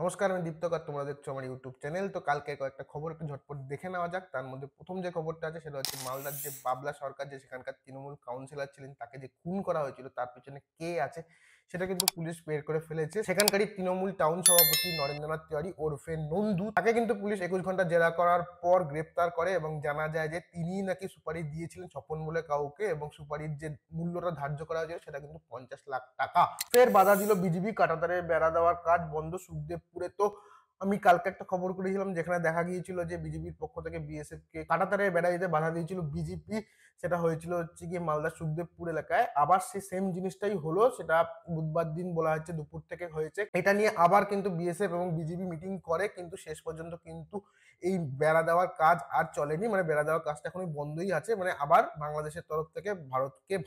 নমস্কার, আমি দীপ্তকার। তোমরা দেখছো আমার ইউটিউব চ্যানেল। তো কালকে কয়েকটা খবর একটু ঝটপট দেখে নেওয়া যাক। তার মধ্যে প্রথম যে খবরটা আছে সেটা হচ্ছে মালদার যে বাবলা সরকার, যে সেখানকার তৃণমূল কাউন্সিলর ছিলেন, তাকে যে খুন করা হয়েছিল তার পেছনে কে আছে সেটা কিন্তু পুলিশ বের করে ফেলেছে। সেখানকারই তৃণমূল টাউন সভাপতি নরেন্দ্রনাথ তিওয়ারি ওরফে নন্দু, তাকে কিন্তু পুলিশ 21 ঘন্টা জেরা করার পর গ্রেপ্তার করে এবং জানা যায় যে তিনি নাকি সুপারি দিয়েছিলেন স্বপন বলে কাউকে, এবং সুপারির যে মূল্যটা ধার্য করা হয়েছিল সেটা কিন্তু 50 লাখ টাকা। ফের বাধা দিল বিজিবি, কাঁটাতারের বেড়া দেওয়ার কাজ বন্ধ সুখদেবপুরে। তো আমি কালকে একটা খবর করেছিলাম যেখানে দেখা গিয়েছিল যে বিজেপির পক্ষ থেকে বিএসএফ কে কাঁটাতারের বেড়া দিতে বাধা দিয়েছিল বিজেপি। সেটা হয়েছিল হচ্ছে গিয়ে মালদার সুখদেবপুর এলাকায়। আবার সেই সেম জিনিসটাই হলো, সেটা বুধবার দিন বলা হচ্ছে দুপুর থেকে হয়েছে। এটা নিয়ে আবার কিন্তু বিএসএফ এবং বিজেপি মিটিং করে, কিন্তু শেষ পর্যন্ত কিন্তু এই বেড়া দেওয়ার কাজ আর চলেনি। মানে বেড়া দেওয়ার কাজটা এখনই বন্ধই আছে। মানে আবার বাংলাদেশের তরফ থেকে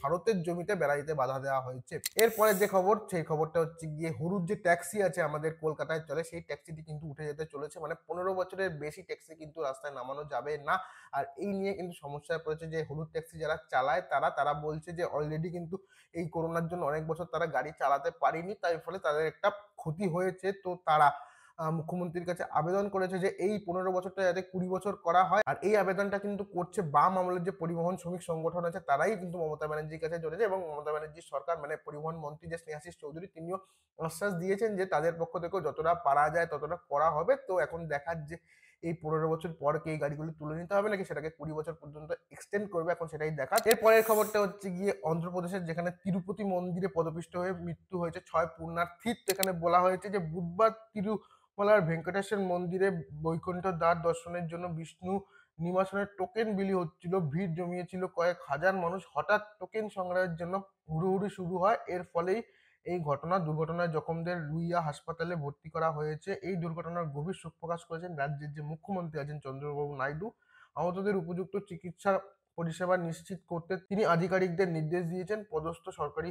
ভারতের জমিতে বেড়া দিতে বাধা দেওয়া হয়েছে। এরপরে যে খবর, সেই খবরটা হচ্ছে গিয়ে হরুর যে ট্যাক্সি আছে আমাদের কলকাতায় চলে, সেই ট্যাক্সিটি কিন্তু উঠে যেতে চলেছে। মানে 15 বছরের বেশি ট্যাক্সি কিন্তু রাস্তায় নামানো যাবে না। আর এই নিয়ে কিন্তু সমস্যায় পড়েছে যে হলুদ ট্যাক্সি যারা চালায় তারা বলছে যে অলরেডি কিন্তু এই করোনার জন্য অনেক বছর তারা গাড়ি চালাতে পারেনি, তাই ফলে তাদের একটা ক্ষতি হয়েছে। তো তারা মুখ্যমন্ত্রীর কাছে আবেদন করেছে যে এই 15 বছরটা যাতে 20 বছর করা হয়। আর এই আবেদনটা কিন্তু করছে বাম আমলের যে পরিবহন শ্রমিক সংগঠন আছে, তারাই কিন্তু মমতা ব্যানার্জির কাছে চলেছে। এবং মমতা ব্যানার্জির সরকার মানে পরিবহন মন্ত্রী যে স্নেহাশিস চৌধুরী, তিনিও আশ্বাস দিয়েছেন যে তাদের পক্ষ থেকেও যতটা পারা যায় ততটা করা হবে। তো এখন দেখার যে এই 15 বছর পর কি এই গাড়িগুলি তুলে নিতে হবে নাকি সেটাকে 20 বছর পর্যন্ত এক্সটেন্ড করবে, এখন সেটাই দেখার। এরপরের খবরটা হচ্ছে গিয়ে অন্ধ্রপ্রদেশের, যেখানে তিরুপতি মন্দিরে পদপিষ্ট হয়ে মৃত্যু হয়েছে 6 পুণ্যার্থীর। এখানে বলা হয়েছে যে বুধবার তিরুমালার ভেঙ্কটেশ্বর মন্দিরে বৈকুণ্ঠ দ্বার দর্শনের জন্য বিষ্ণু নিবাসনের টোকেন বিলি হচ্ছিল। ভিড় জমিয়েছিল কয়েক হাজার মানুষ। হঠাৎ টোকেন সংগ্রহের জন্য হুড়োহুড়ি শুরু হয়। এর ফলেই এই দুর্ঘটনায় জখমদের রুইয়া হাসপাতালে ভর্তি করা হয়েছে। এই দুর্ঘটনার গভীর শোক প্রকাশ করেছেন রাজ্যের যে মুখ্যমন্ত্রী আছেন চন্দ্রবাবু নাইডু। আহতদের উপযুক্ত চিকিৎসা পরিষেবা নিশ্চিত করতে তিনি আধিকারিকদের নির্দেশ দিয়েছেন। পদস্থ সরকারি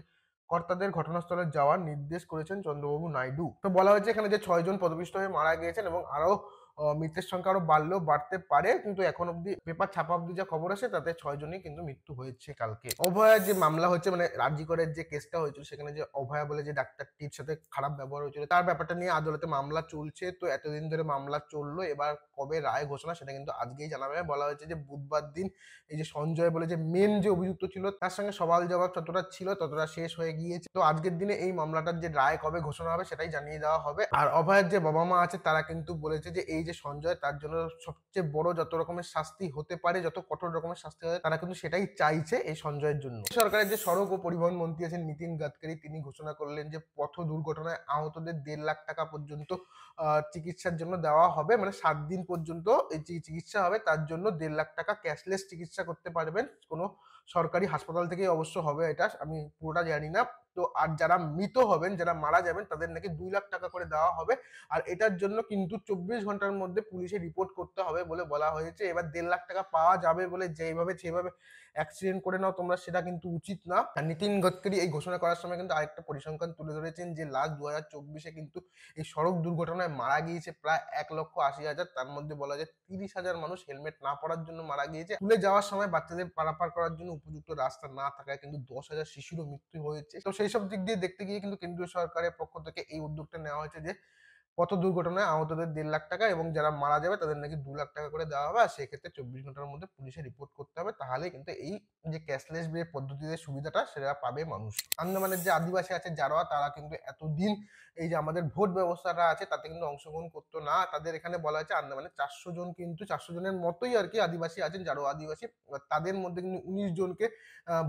কর্তাদের ঘটনাস্থলে যাওয়ার নির্দেশ করেছেন চন্দ্রবাবু নাইডু। তো বলা হয়েছে এখানে যে 6 জন পদপিষ্ট হয়ে মারা গিয়েছেন এবং আরো মৃতের সংখ্যা আরো বাড়তে পারে, কিন্তু এখন অব্দি পেপার ছাপা অব্দি যা খবর আছে তাতে 6 জনই কিন্তু মৃত্যু হয়েছে কালকে। অভয়ার যে মামলা হচ্ছে, মানে রাজ্যকরের যে কেসটা হয়েছিল, সেখানে যে অভয়া বলে যে ডাক্তারটির সাথে খারাপ ব্যবহার হয়েছিল তার ব্যাপারটা নিয়ে আদালতে মামলা চলছে। তো এতদিন ধরে মামলা চললো, এবার কবে রায় ঘোষণা সেটা কিন্তু আজকেই জানাবে। বলা হয়েছে যে বুধবার দিন এই যে সঞ্জয় বলে যে মেন যে অভিযুক্ত ছিল, তার সঙ্গে সওয়াল জবাব যতটা ছিল ততটা শেষ হয়ে গিয়েছে। তো আজকের দিনে এই মামলাটার যে রায় কবে ঘোষণা হবে সেটাই জানিয়ে দেওয়া হবে। আর অভয়ের যে বাবা মা আছে তারা কিন্তু বলেছে যে এই যে সঞ্জয়, তার জন্য সবচেয়ে বড় যত রকমের শাস্তি হতে পারে, যত কঠোর রকমের শাস্তি হয়, তারা কিন্তু সেটাই চাইছে এই সঞ্জয়ের জন্য। সরকারের যে সড়ক ও পরিবহন মন্ত্রী আছেন নীতিন গাডকারি, তিনি ঘোষণা করলেন যে পথ দুর্ঘটনায় আহতদের 1.5 লাখ টাকা পর্যন্ত চিকিৎসার জন্য দেওয়া হবে। মানে 7 দিন পর্যন্ত এই চিকিৎসা হবে, তার জন্য 1.5 লাখ টাকা ক্যাশলেস চিকিৎসা করতে পারবেন কোনো সরকারি হাসপাতাল থেকেই অবশ্য হবে। এটা আমি পুরোটা জানি না। তো আর যারা মৃত হবেন, যারা মারা যাবেন, তাদের নাকি 2 লাখ টাকা করে দেওয়া হবে। আর এটার জন্য কিন্তু 24 ঘন্টার মধ্যে পুলিশে রিপোর্ট করতে হবে বলে বলা হয়েছে। এবার 1.5 লাখ টাকা পাওয়া যাবে বলে যেভাবে অ্যাক্সিডেন্ট করে নাও তোমরা, সেটা কিন্তু উচিত না। আর নীতিন গডকরি এই ঘোষণা করার সময় কিন্তু আরেকটা পরিসংখ্যান তুলে ধরেছেন যে লাস্ট 2024-এ কিন্তু এই সড়ক দুর্ঘটনায় মারা গিয়েছে প্রায় 1,80,000। তার মধ্যে বলা যায় 30,000 মানুষ হেলমেট না পরার জন্য মারা গিয়েছে। স্কুলে যাওয়ার সময় বাচ্চাদের পারাপার করার জন্য উপযুক্ত রাস্তা না থাকায় কিন্তু 10,000 শিশুরও মৃত্যু হয়েছে। তো সেই সব দিক দিয়ে দেখতে গিয়ে কিন্তু কেন্দ্রীয় সরকারের পক্ষ থেকে এই উদ্যোগটা নেওয়া হয়েছে যে পথ দুর্ঘটনায় আহতদের 1.5 লাখ টাকা এবং যারা মারা যাবে তাদের নাকি 2 লাখ টাকা করে দেওয়া হবে। আর সেক্ষেত্রে 24 ঘন্টার মধ্যে পুলিশে রিপোর্ট করতে হবে, তাহলেই কিন্তু এই যে ক্যাশলেস বে পদ্ধতিতে সুবিধাটা সেটা পাবে মানুষ। আন্দামানের যে আদিবাসী আছে জারোয়া, তারা কিন্তু এতদিন এই যে আমাদের ভোট ব্যবস্থাটা আছে তাতে কিন্তু অংশগ্রহণ করতো না। তাদের এখানে বলা হয়েছে আন্দামানে 400 জন, কিন্তু 400 জনের মতোই আর কি আদিবাসী আছেন, জারোয়া আদিবাসী। তাদের মধ্যে কিন্তু 19 জনকে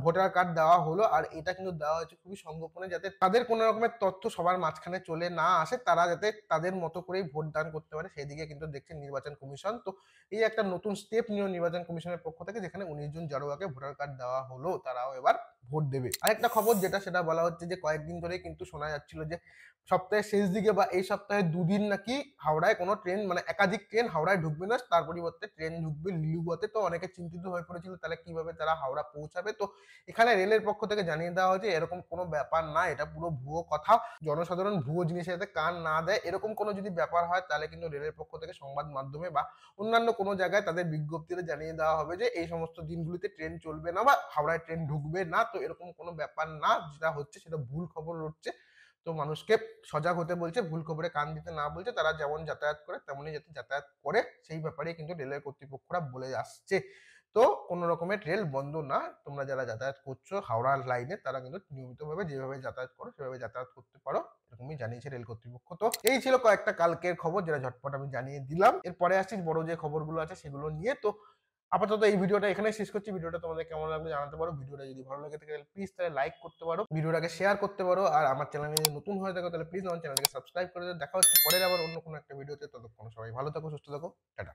ভোটার কার্ড দেওয়া হলো। আর এটা কিন্তু দেওয়া হয়েছে খুবই সংগোপনে, যাতে তাদের কোনো রকমের তথ্য সবার মাঝখানে চলে না আসে, তারা যাতে তাদের মতো করেই ভোট দান করতে পারে সেদিকে কিন্তু দেখছে নির্বাচন কমিশন। তো এই একটা নতুন স্টেপ নিয়ে নির্বাচন কমিশনের পক্ষ থেকে, যেখানে 19 জন জারোয়াকে ভোটার কার্ড দেওয়া হলো, তারাও এবার ভোট দেবে। আরেকটা খবর সেটা বলা হচ্ছে যে কয়েকদিন ধরে কিন্তু শোনা যাচ্ছিল যে সপ্তাহের শেষ দিকে বা এই সপ্তাহে 2 দিন নাকি হাওড়ায় কোনো ট্রেন, মানে একাধিক ট্রেন হাওড়ায় ঢুকবে না, তার পরিবর্তে ট্রেন ঢুকবে লিলুগাতে। তো অনেকে চিন্তিত হয়ে পড়েছিল তাহলে কিভাবে তারা হাওড়া পৌঁছাবে। তো এখানে রেলের পক্ষ থেকে জানিয়ে দেওয়া হয়েছে এরকম কোনো ব্যাপার না, এটা পুরো ভুয়ো কথা। জনসাধারণ ভুয়ো জিনিসের সাথে কান না দেয়। এরকম কোনো যদি ব্যাপার হয় তাহলে কিন্তু রেলের পক্ষ থেকে সংবাদ মাধ্যমে বা অন্যান্য কোনো জায়গায় তাদের বিজ্ঞপ্তিতে জানিয়ে দেওয়া হবে যে এই সমস্ত দিনগুলিতে ট্রেন চলবে না বা হাওড়ায় ট্রেন ঢুকবে না। তো এরকম কোনো ব্যাপার না, যেটা হচ্ছে সেটা ভুল খবর হচ্ছে। তো মানুষকে সজাগ হতে বলছে, ভুল খবরে কান দিতে না বলছে, তারা যেমন যাতায়াত করে তেমনই যাতে যাতায়াত করে, সেই ব্যাপারে কিন্তু রেলের কর্তৃপক্ষরা বলে আসছে। তো কোনো রকমের রেল বন্ধ না, তোমরা যারা যাতায়াত করছো হাওড়া লাইনে তারা কিন্তু নিয়মিতভাবে যেভাবে যাতায়াত করো সেভাবে যাতায়াত করতে পারো, এরকমই জানিয়েছে রেল কর্তৃপক্ষ। তো এই ছিল কয়েকটা কালকের খবর যেটা ঝটপট আমি জানিয়ে দিলাম। এরপরে আসছি বড় যে খবরগুলো আছে সেগুলো নিয়ে। তো আপাতত এই ভিডিওটা এখানেই শেষ করছি। ভিডিওটা তোমাদের কেমন লাগলো জানাতে পারো। ভিডিওটা যদি ভালো লাগে থাকে তাহলে প্লিজ তাহলে লাইক করতে পারো, ভিডিওটাকে শেয়ার করতে পারো। আর আমার চ্যানেলে যদি নতুন হয়ে থাকো তাহলে প্লিজ আমার চ্যানেলটাকে সাবস্ক্রাইব করে দাও। দেখা হচ্ছে পরের আবার অন্য কোনো একটা ভিডিওতে। ততক্ষণ সবাই ভালো থাকো, সুস্থ থাকো, টাটা।